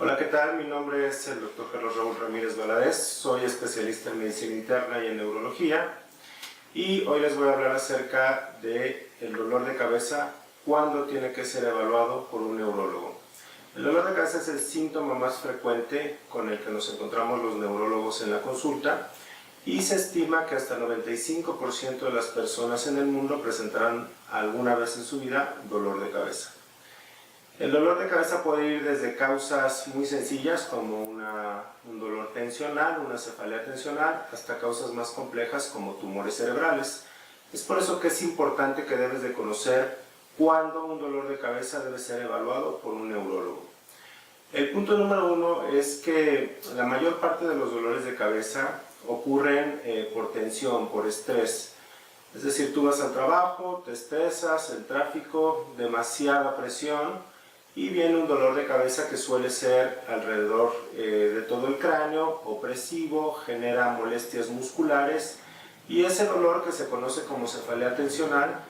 Hola, ¿qué tal? Mi nombre es el Dr. Carlos Raúl Ramírez Valadez, soy especialista en medicina interna y en neurología y hoy les voy a hablar acerca del dolor de cabeza cuando tiene que ser evaluado por un neurólogo. El dolor de cabeza es el síntoma más frecuente con el que nos encontramos los neurólogos en la consulta y se estima que hasta el 95% de las personas en el mundo presentarán alguna vez en su vida dolor de cabeza. El dolor de cabeza puede ir desde causas muy sencillas como un dolor tensional, una cefalea tensional, hasta causas más complejas como tumores cerebrales. Es por eso que es importante que debes de conocer cuándo un dolor de cabeza debe ser evaluado por un neurólogo. El punto número uno es que la mayor parte de los dolores de cabeza ocurren por tensión, por estrés. Es decir, tú vas al trabajo, te estresas, el tráfico, demasiada presión, y viene un dolor de cabeza que suele ser alrededor de todo el cráneo, opresivo, genera molestias musculares y ese dolor que se conoce como cefalea tensional,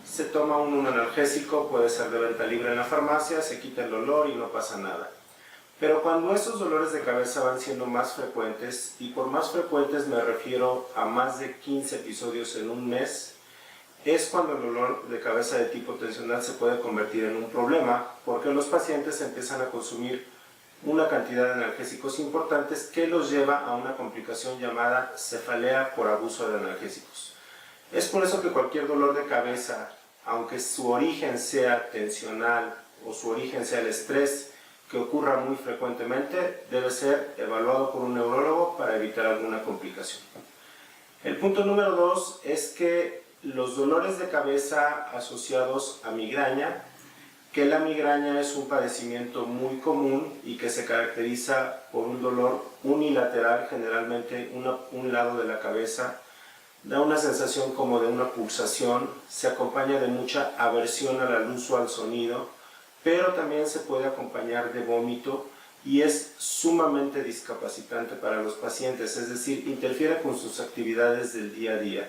se toma un analgésico, puede ser de venta libre en la farmacia, se quita el dolor y no pasa nada. Pero cuando esos dolores de cabeza van siendo más frecuentes, y por más frecuentes me refiero a más de 15 episodios en un mes, es cuando el dolor de cabeza de tipo tensional se puede convertir en un problema porque los pacientes empiezan a consumir una cantidad de analgésicos importantes que los lleva a una complicación llamada cefalea por abuso de analgésicos. Es por eso que cualquier dolor de cabeza, aunque su origen sea tensional o su origen sea el estrés que ocurra muy frecuentemente, debe ser evaluado por un neurólogo para evitar alguna complicación. El punto número 2 es que los dolores de cabeza asociados a migraña, que la migraña es un padecimiento muy común y que se caracteriza por un dolor unilateral, generalmente un lado de la cabeza, da una sensación como de una pulsación, se acompaña de mucha aversión a la luz o al sonido, pero también se puede acompañar de vómito y es sumamente discapacitante para los pacientes, es decir, interfiere con sus actividades del día a día.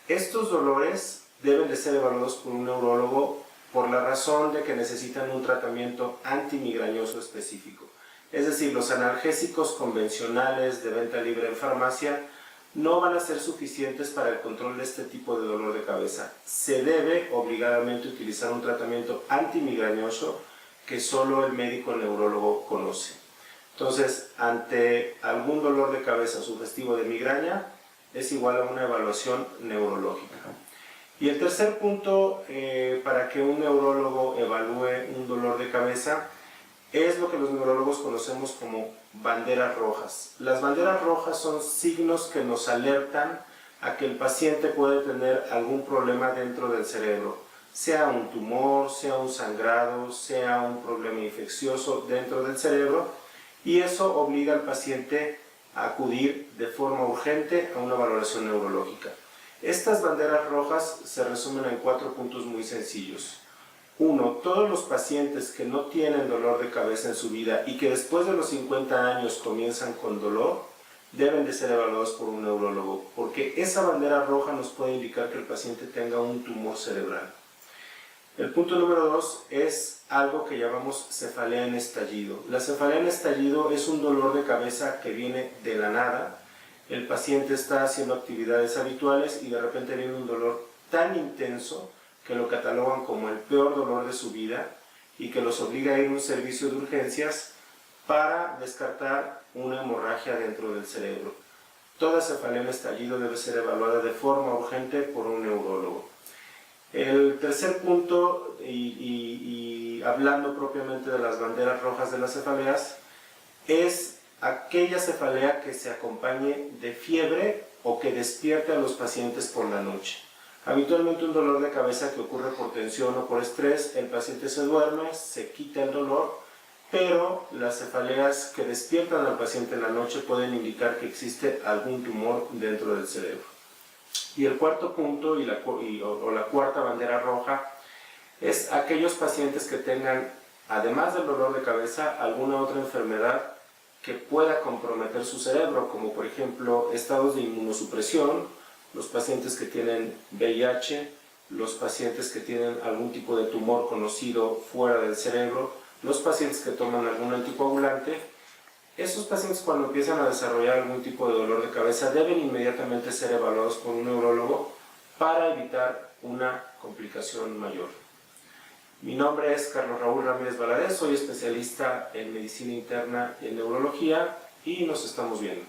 Estos dolores deben de ser evaluados por un neurólogo por la razón de que necesitan un tratamiento antimigrañoso específico. Es decir, los analgésicos convencionales de venta libre en farmacia no van a ser suficientes para el control de este tipo de dolor de cabeza. Se debe obligadamente utilizar un tratamiento antimigrañoso que solo el médico neurólogo conoce. Entonces, ante algún dolor de cabeza sugestivo de migraña, es igual a una evaluación neurológica. Y el tercer punto para que un neurólogo evalúe un dolor de cabeza es lo que los neurólogos conocemos como banderas rojas. Las banderas rojas son signos que nos alertan a que el paciente puede tener algún problema dentro del cerebro, sea un tumor, sea un sangrado, sea un problema infeccioso dentro del cerebro, y eso obliga al paciente a acudir de forma urgente a una valoración neurológica. Estas banderas rojas se resumen en 4 puntos muy sencillos. 1. Todos los pacientes que no tienen dolor de cabeza en su vida y que después de los 50 años comienzan con dolor, deben de ser evaluados por un neurólogo, porque esa bandera roja nos puede indicar que el paciente tenga un tumor cerebral. El punto número 2 es algo que llamamos cefalea en estallido. La cefalea en estallido es un dolor de cabeza que viene de la nada. El paciente está haciendo actividades habituales y de repente viene un dolor tan intenso que lo catalogan como el peor dolor de su vida y que los obliga a ir a un servicio de urgencias para descartar una hemorragia dentro del cerebro. Toda cefalea en estallido debe ser evaluada de forma urgente por un neurólogo. El tercer punto, y hablando propiamente de las banderas rojas de las cefaleas, es aquella cefalea que se acompañe de fiebre o que despierte a los pacientes por la noche. Habitualmente un dolor de cabeza que ocurre por tensión o por estrés, el paciente se duerme, se quita el dolor, pero las cefaleas que despiertan al paciente en la noche pueden indicar que existe algún tumor dentro del cerebro. Y el cuarto punto, o la cuarta bandera roja, es aquellos pacientes que tengan, además del dolor de cabeza, alguna otra enfermedad que pueda comprometer su cerebro, como por ejemplo estados de inmunosupresión, los pacientes que tienen VIH, los pacientes que tienen algún tipo de tumor conocido fuera del cerebro, los pacientes que toman algún anticoagulante, esos pacientes cuando empiezan a desarrollar algún tipo de dolor de cabeza deben inmediatamente ser evaluados por un neurólogo para evitar una complicación mayor. Mi nombre es Carlos Raúl Ramírez Valadez, soy especialista en medicina interna y en neurología y nos estamos viendo.